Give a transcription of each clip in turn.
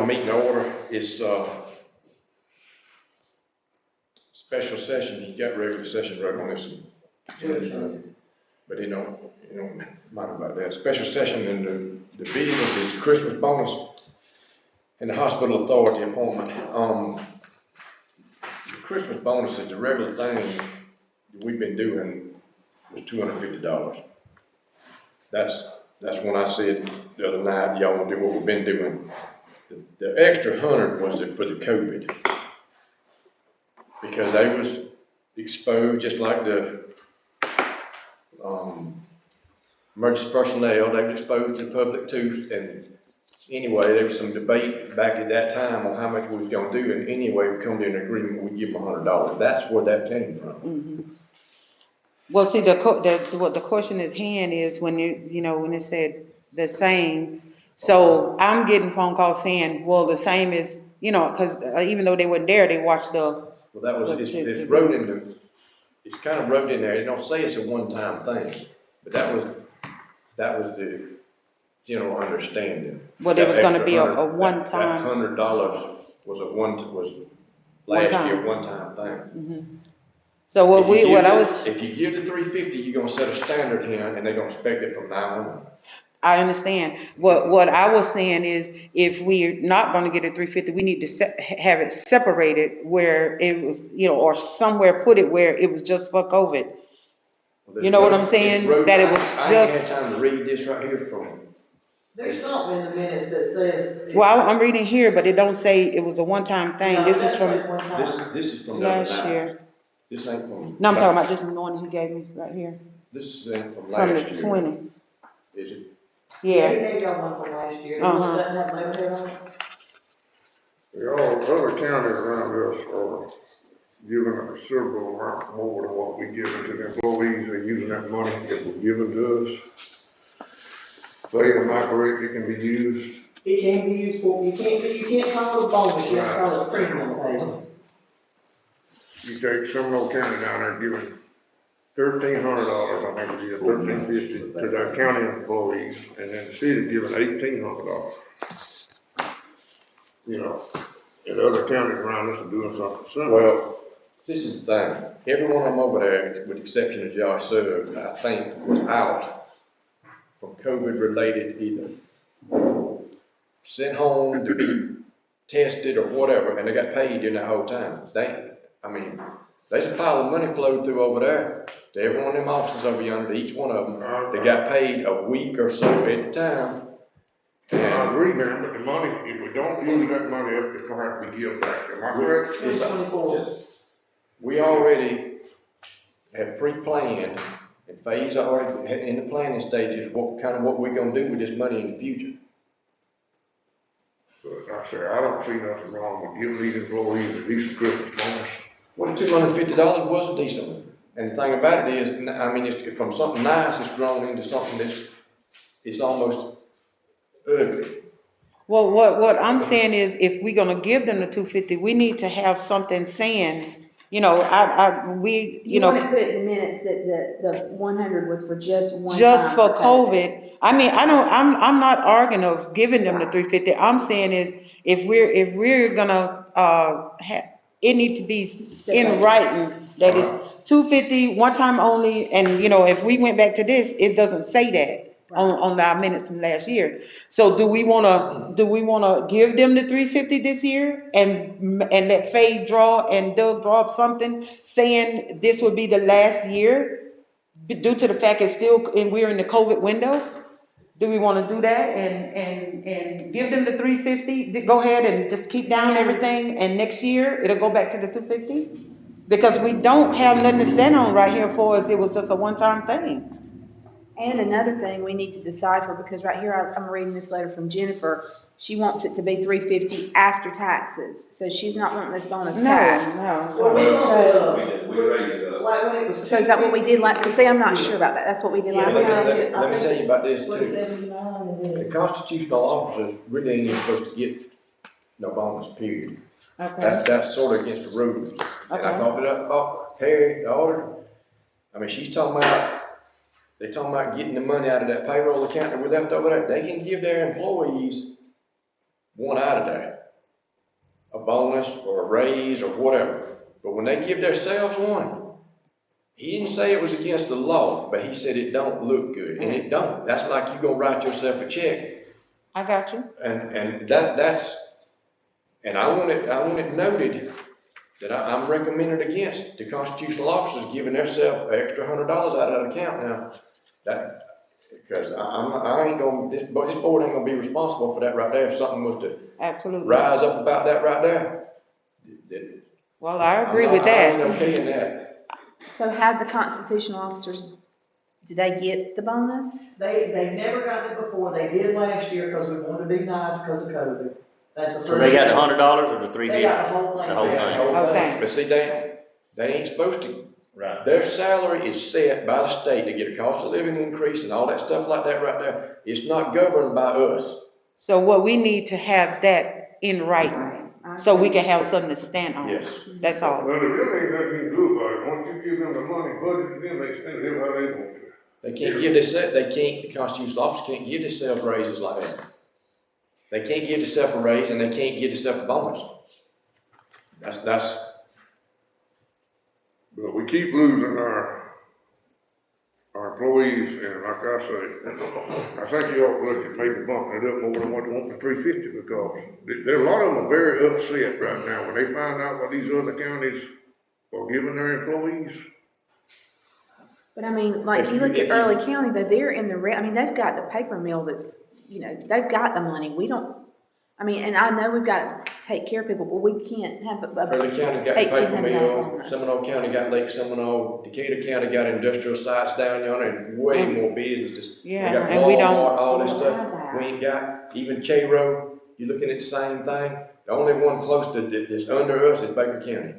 y'all meeting order. It's, special session. You got regular session right on this one. But you know, mind about that. Special session and the business is Christmas bonus and the hospital authority appointment. The Christmas bonus is the regular thing that we've been doing was $250. That's when I said the other night, y'all want to do what we've been doing. The extra 100 was for the COVID, because they was exposed just like the emergency personnel. They were exposed to the public too. And anyway, there was some debate back at that time on how much we was going to do. And anyway, we come to an agreement. We give them $100. That's where that came from. Mm-hmm. Well, see, what the question at hand is when when it said the same. So I'm getting phone calls saying, well, the same is, because even though they weren't there, they watched the. Well, that was it's wrote in the. It's kind of wrote in there. It don't say it's a one-time thing, but that was the general understanding. Well, it was going to be a one-time. That $100 was last year one-time thing. Mm-hmm. So if you give the $350, you're gonna set a standard here, and they're gonna expect it from now on. I understand. What I was saying is, if we're not going to get a 350, we need to have it separated where it was, or somewhere put it where it was just for COVID. Well, you know what I'm saying? That it was I just. I ain't had time to read this right here from. There's something in the minutes that says. Well, I'm reading here, but it don't say it was a one-time thing. No, this is from this is from last year. This ain't from. No, I'm talking about this one he gave me right here. This is from last year. From the 20. Is it? Yeah. He gave y'all one from last year. Uh-huh. Doesn't have letterhead on it? Other counties around us are giving a considerable amount more than what we give to the employees. They're using that money that was given to us. Say, am I correct, it can be used? It can be used for, you can't call it a bonus, you have to call it a premium pay. You take some old county down there giving $1,300, I think it is, $1,350 to their county employees, and then the city giving $1,800. And other counties around us are doing something similar. Well, this is the thing. Every one of them over there, with the exception of Josh Suggs, I think, was out from COVID-related either sent home to be tested or whatever, and they got paid during that whole time. There's a pile of money flowed through over there to every one of them officers over yonder, to each one of them. They got paid a week or so at a time. I agree, man, but the money, if we don't use that money up, it's gonna have to be given back. Am I correct? 2024. We already have pre-planned and phase already in the planning stages what we're gonna do with this money in the future. But I say, I don't see nothing wrong with giving these employees a decent Christmas bonus. Well, the $250 was a decent one. And the thing about it is, it's from something nice, it's grown into something it's almost ugly. Well, what I'm saying is, if we're gonna give them the 250, we need to have something saying, You want to put in the minutes that the 100 was for just one just time for COVID. I'm not arguing of giving them the 350. I'm saying is, if we're gonna, it needs to be in writing that it's 250, one time only, and if we went back to this, it doesn't say that. On our minutes from last year. So do we wanna give them the 350 this year and let Faye draw and Doug draw up something saying this would be the last year due to the fact we're in the COVID window? Do we wanna do that and give them the 350? Go ahead and just keep down everything, and next year it'll go back to the 250? Because we don't have nothing to stand on right here for us. It was just a one-time thing. And another thing we need to decipher, because right here I'm reading this letter from Jennifer. She wants it to be $350 after taxes, so she's not wanting this bonus taxed. Well, we raised it up. So is that what we did because see, I'm not sure about that. That's what we did last time. Let me tell you about this too. The constitutional officers really ain't even supposed to get no bonus, period. Okay. That's sort of against the rules. And I talked it up, Terry, the auditor. They're talking about getting the money out of that payroll account that we left over there. They can give their employees one out of there. A bonus or a raise or whatever. But when they give themselves one, he didn't say it was against the law, but he said it don't look good, and it don't. That's like you gonna write yourself a check. I got you. And that's, and I want it noted that I'm recommending against the constitutional officers giving themselves an extra $100 out of that account now. That, because I ain't gonna, this board ain't gonna be responsible for that right there if something was to Absolutely. rise up about that right there. Well, I agree with I that. ain't okay in that. So have the constitutional officers, did they get the bonus? They never got it before, they did last year, because we wanted to be nice because of COVID. That's the first. So they got the $100 or the They $350? got the whole thing. The whole thing. Okay. But see, they ain't supposed to. Right. Their salary is set by the state to get a cost of living increase and all that stuff like that right there. It's not governed by us. So what we need to have that in writing, so we can have something to stand on. Yes. That's all. Well, there really ain't nothing you can do about it. Once you give them the money budgeted, then they spend it how they want to. They can't the constitutional officers can't give themselves raises like that. They can't give themselves a raise and they can't give themselves a bonus. That's, But we keep losing our employees, and like I say, I think you ought to look at maybe bumping it up more than what they want the $350, because there a lot of them are very upset right now when they find out what these other counties are giving their employees. But I mean, like, you look at Early County, they're in the I mean, they've got the paper mill that's, they've got the money. We don't, I mean, and I know we've got to take care of people, but we can't have Early County got the paper mill, bonus. Seminole County got Lake Seminole, Decatur County got industrial sites down yonder and way more businesses. Yeah, They got and we don't- Walmart, all this We don't have stuff. that. We ain't got, even Cairo, you're looking at the same thing. The only one close to that's under us is Baker County.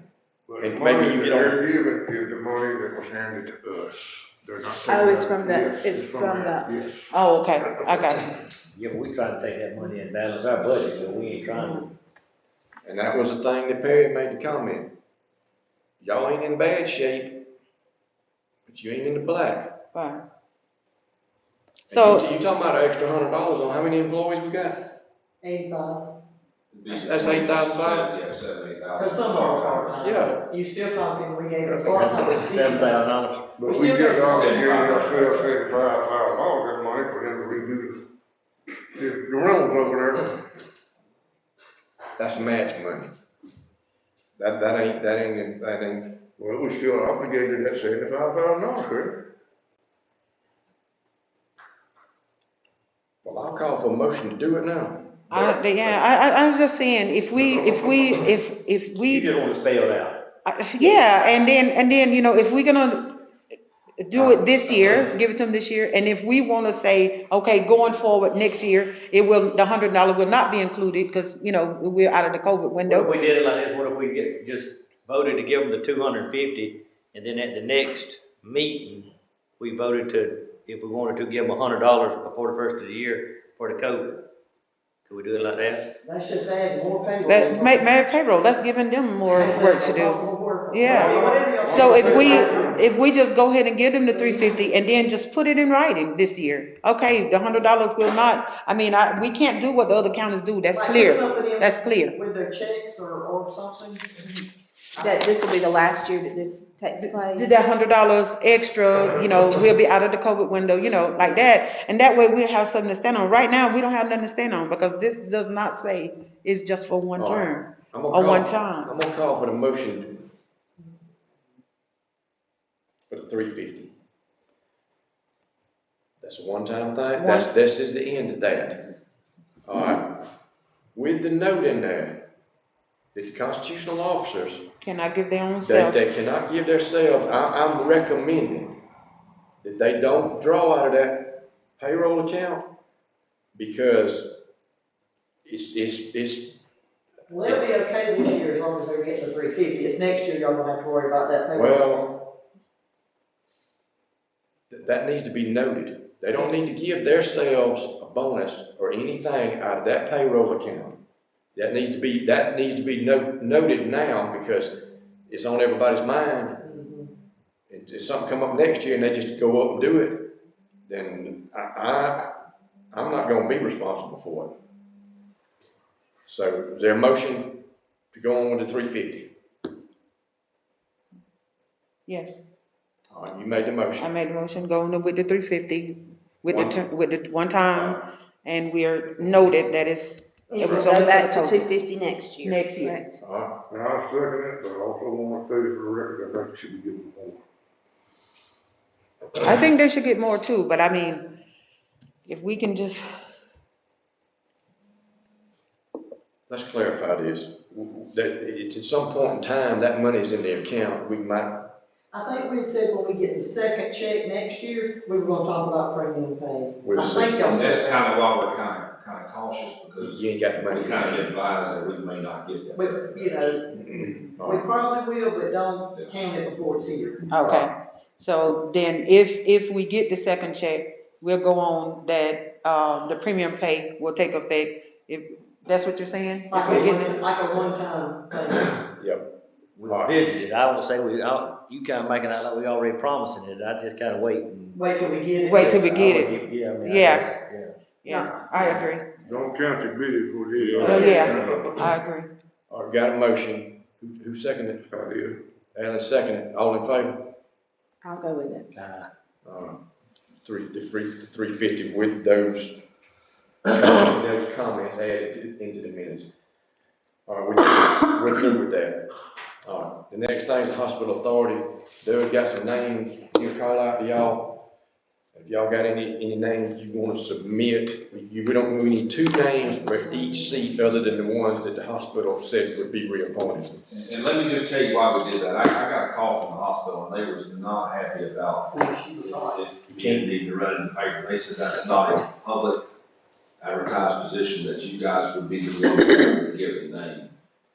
But And the maybe money you that get on- they're giving is the money that was handed to us. They're not taking Oh, it's that- from the- yes, it's from that, the- yes. Oh, okay, I got you. Yeah, but we trying to take that money and balance our budget, so we ain't trying to. And that was the thing that Perry made the comment. Y'all ain't in bad shape, but you ain't in the black. Right. And So, you talking about an extra $100 on how many employees we got? 85. That's 8,500. Yeah, 70,000. Because some are part-time. Yeah. You still talking, we gave her part-time. $7,000. But we just obligated ourselves $75,000 that money for them to redo the rooms over there. That's match money. That ain't. Well, we still obligated that $75,000, correct? Well, I'll call for a motion to do it now. I was just saying, if we, You just want to spell it out. yeah, and then, if we're gonna do it this year, give it to them this year, and if we wanna say, okay, going forward next year, the $100 will not be included, because, we're out of the COVID What if window. we did it like this, what if we just voted to give them the 250, and then at the next meeting, we voted to, if we wanted to give them $100 before the first of the year for the COVID? Could we do it like that? That's just adding more payroll. That, make payroll, that's giving them more work to do. More work. Yeah. Whatever y'all So want. if we just go ahead and give them the $350 and then just put it in writing this year, okay, the $100 will not, we can't do what the other counties do, that's Like, put clear, something in that's clear. With their checks or something. That this will be the last year that this takes place. That $100 extra, we'll be out of the COVID window, like that, and that way we'll have something to stand on. Right now, we don't have nothing to stand on, because this does not say it's just for one All right. term, I'm gonna or call- one time. I'm gonna call for the motion for the 350. That's a one-time thing. This is the end of that. All right. With the note in there, that the constitutional officers, Cannot give their own they self. cannot give themselves, I'm recommending that they don't draw out of that payroll account, because it's Well, they'll be okay this year as long as they're getting the 350. It's next year y'all gonna have to worry about that payroll. well, that needs to be noted. They don't need to give themselves a bonus or anything out of that payroll account. That needs to be noted now, because it's on everybody's mind. If something come up next year and they just go up and do it, then I'm not gonna be responsible for So is there a motion to go on with the 350? Yes, All right, you made the I motion. made a motion going with the 350, with the, One. with the one time, and we are noted that it was Go only for back the to COVID. 250 next year. Next year. Correct. All right, And I second it, but I also want to state it for the record, I think it should be given more. I think they should get more too, but I mean, if we can just, let's clarify this. That, at some point in time, that money's in the account, we might, I think we said when we get the second check next year, we were gonna talk about premium pay. We'll I see. think y'all And said that's that. kind of why we're kind of cautious, because you ain't got the we money. kind of advise that we may not get that. But, you know, All we right. probably will, but don't count it before it's here. okay. So then if we get the second check, we'll go on that, the premium pay will take effect. If, that's what you're saying? Like If we a get one, the- like a one-time thing. Yep. We visited, I won't say you kinda making out like we already promising it, I just kinda wait and. Wait till we get it. Wait till we get it. Yeah, I mean, I Yeah. guess, yeah. Yeah, I agree. Don't count your bid for it. Oh, yeah, I agree. All right, got a motion. Who seconded it? I did. Alan seconded. All in favor? I'll go with it. The 350 with those comments added into the minutes. All right, we're through with that. All right, the next thing is the hospital authority. Doug got some names, he'll call out to y'all. If y'all got any names you want to submit, we need 2 names for each seat other than the ones that the hospital said would be reappointed. And let me just tell you why we did that. I got a call from the hospital, and they was not happy about if you need to run in the paper. They said that's not a public advertised position, that you guys would be the ones that would give the name.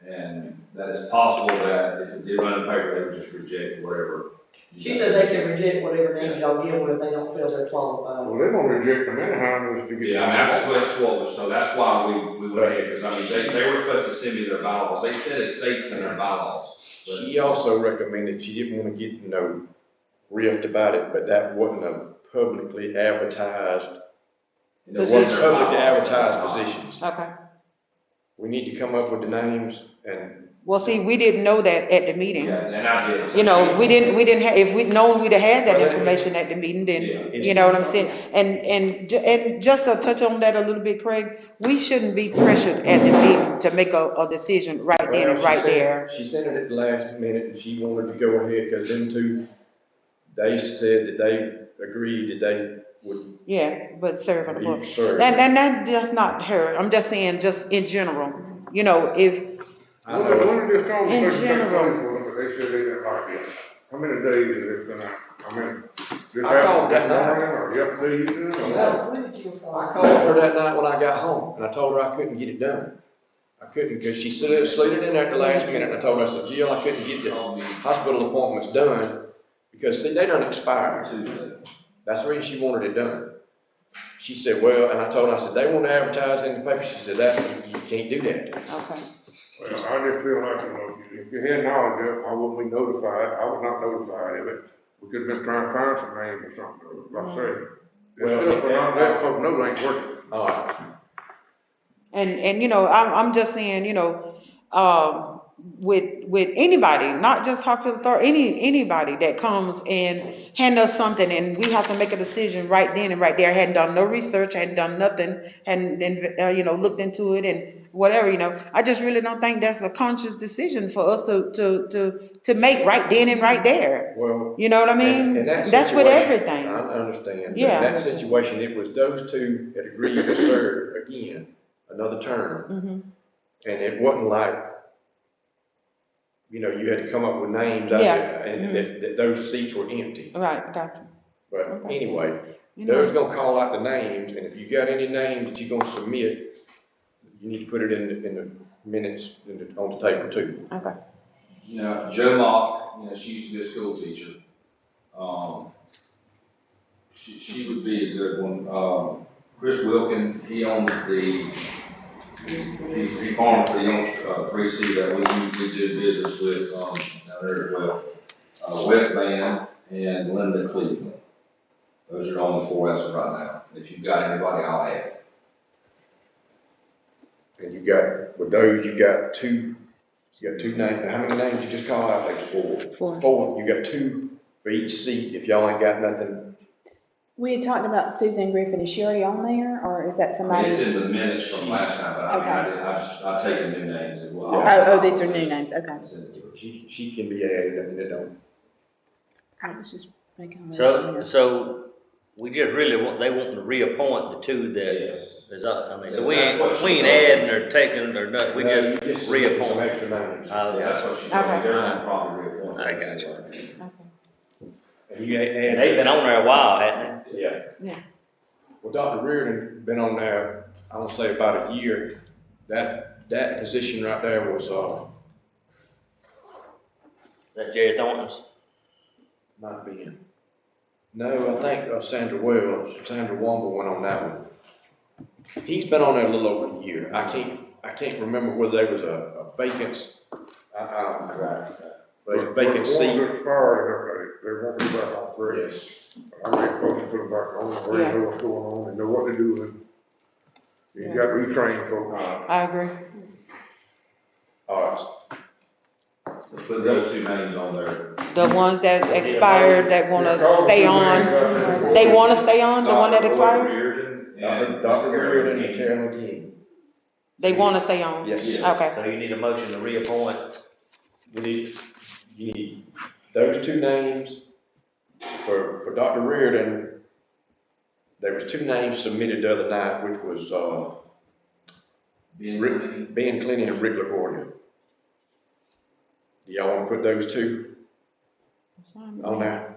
And that it's possible that if it did run in the paper, they would just reject whatever. She said they can reject whatever names y'all give them if they don't feel they're qualified. Well, they're gonna reject them anyhow, just to get. Yeah, I mean, that's what was, so that's why we went ahead, because I mean, they were supposed to send me their bylaws. They said it states in their bylaws. But She also recommended, she didn't want to get, riffed about it, but that wasn't a publicly advertised, it it wasn't their publicly bylaws, advertised that's fine. positions. Okay. We need to come up with the names and, Well, see, we didn't know that at the meeting. Yeah, and I did. You know, we didn't have, if we'd known we'd have had that information at the meeting, then, you know what I'm saying? And just to touch on that a little bit, Craig, we shouldn't be pressured at the meeting to make a decision right then and right there. She sent it at the last minute and she wanted to go ahead, because them two, they said that they agreed that they would Yeah, but serving the book. be served. And that's just not her, I'm just saying, just in general, you know, if, I know, When did this conversation take place general. with them, but they said they didn't like this? How many days is this gonna, this I called happened that this night. morning or yesterday evening or what? When did you call? I called her that night when I got home, and I told her I couldn't get it done. I couldn't, because she slid it in there at the last minute, and I told her, I said, Jill, I couldn't get the hospital appointments done, because, see, they don't expire. Tuesday. That's the reason she wanted it done. She said, well, and I told her, I said, they want to advertise in the paper. She said, you can't do that. okay, Well, I just feel like, if you had knowledge of it, I wouldn't be notified, I was not notified of it. We could've been trying to find some names or something, like I say. This Well, stuff, we're not letting folks know they ain't working. All right, and, you know, I'm just saying, you know, with anybody, not just hospital authority, anybody that comes and hand us something and we have to make a decision right then and right there, hadn't done no research, hadn't done nothing, hadn't, you know, looked into it and whatever, you know, I just really don't think that's a conscious decision for us to make right then and right there. well. You know what I mean? in that That's with situation, everything. I understand. But Yeah. in that situation, it was those two that agreed to serve again, another term. Mhm. And it wasn't like, you had to come up with names out Yeah. there, and that those seats were empty. Right, gotcha. But Okay. anyway, You Doug's know, gonna call out the names, and if you got any names that you're gonna submit, you need to put it in the minutes, on the table too. okay. You know, Joe Mock, she used to be a school teacher. She would be a good one. Chris Wilkin, he owns he farms, he owns, 3C that we do business with, down there as well. Wes Van and Linda Cleveland. Those are the only 4 as of right now. If you've got anybody, I'll add. And you got, with those, you got two names, how many names you just called? I think it's four. Four. You got two for each seat, if y'all ain't got nothing. We had talked about Suzanne Griffin, is she already on there, or is that I mean, somebody? it's in the minutes from last time, but I mean, I've taken new names as well. Oh, these are new names, okay. I'll send it to her. She can be added, I mean, it don't. I was just making a list on here. So we just really they want to reappoint the two that Yes. is up, I mean, so we That's what ain't she adding or taking or nothing, we No, you just some reappoint. extra names. Yeah, that's what she told me, Okay. they're gonna probably reappoint. I got you. Okay. And you And add. they've been on there a while, haven't Yeah. Yeah. Well, Dr. Reardon been on there, I want to say about a year. That position right there was, they? Is that Jerry Thornton's? not being. No, I think Sandra Womble went on that one. He's been on there a little over a year. I can't remember whether there was a vacancy. I don't know. But a vacant But seat. ones that expired, they won't be back on, correct? Yes. I mean, folks put them back on, they know what's going on, they know what they're doing. You got to retrain folks. I agree. All right. So put those two names on there. The ones that expired, that wanna stay on, they wanna stay on, the one that Dr. expired? Reardon and Dr. Carolyn Reardon and King. Carolyn King. They wanna stay on? Yes. Okay. So you need a motion to reappoint. You need those two names for Dr. Reardon. There was two names submitted the other night, which was, Ben Clenny and Rick LaGuardia. Do y'all want to put those two on there?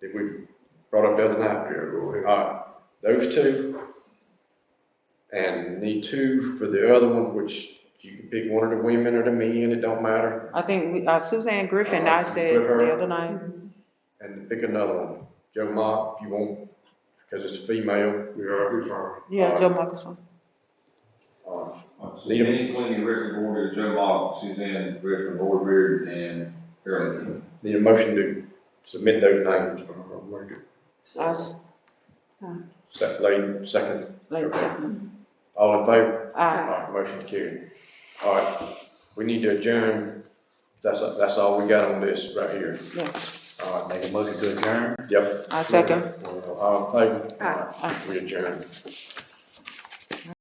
Did we brought up the other night? Yeah, go ahead. All right, those two. And need two for the other one, which you can pick one of the women or the men, it don't matter. I think Suzanne Griffin, I said the other night. And pick another one. Joe Mock, if you want, because it's female. Yeah, that'll be fine. Yeah, Joe Michelson. So Benny Clenny, Rick LaGuardia, Joe Mock, Suzanne Griffin, Lord Reardon, and Carolyn King. Need a motion to submit those names. I'll make it. Second. Late Okay. second. All in favor? Aye. All right, motion carried. All right, we need to adjourn. That's all we got on this right here. Yes, All right, Make a motion to adjourn. yep. I second. All in favor? Aye. We adjourn.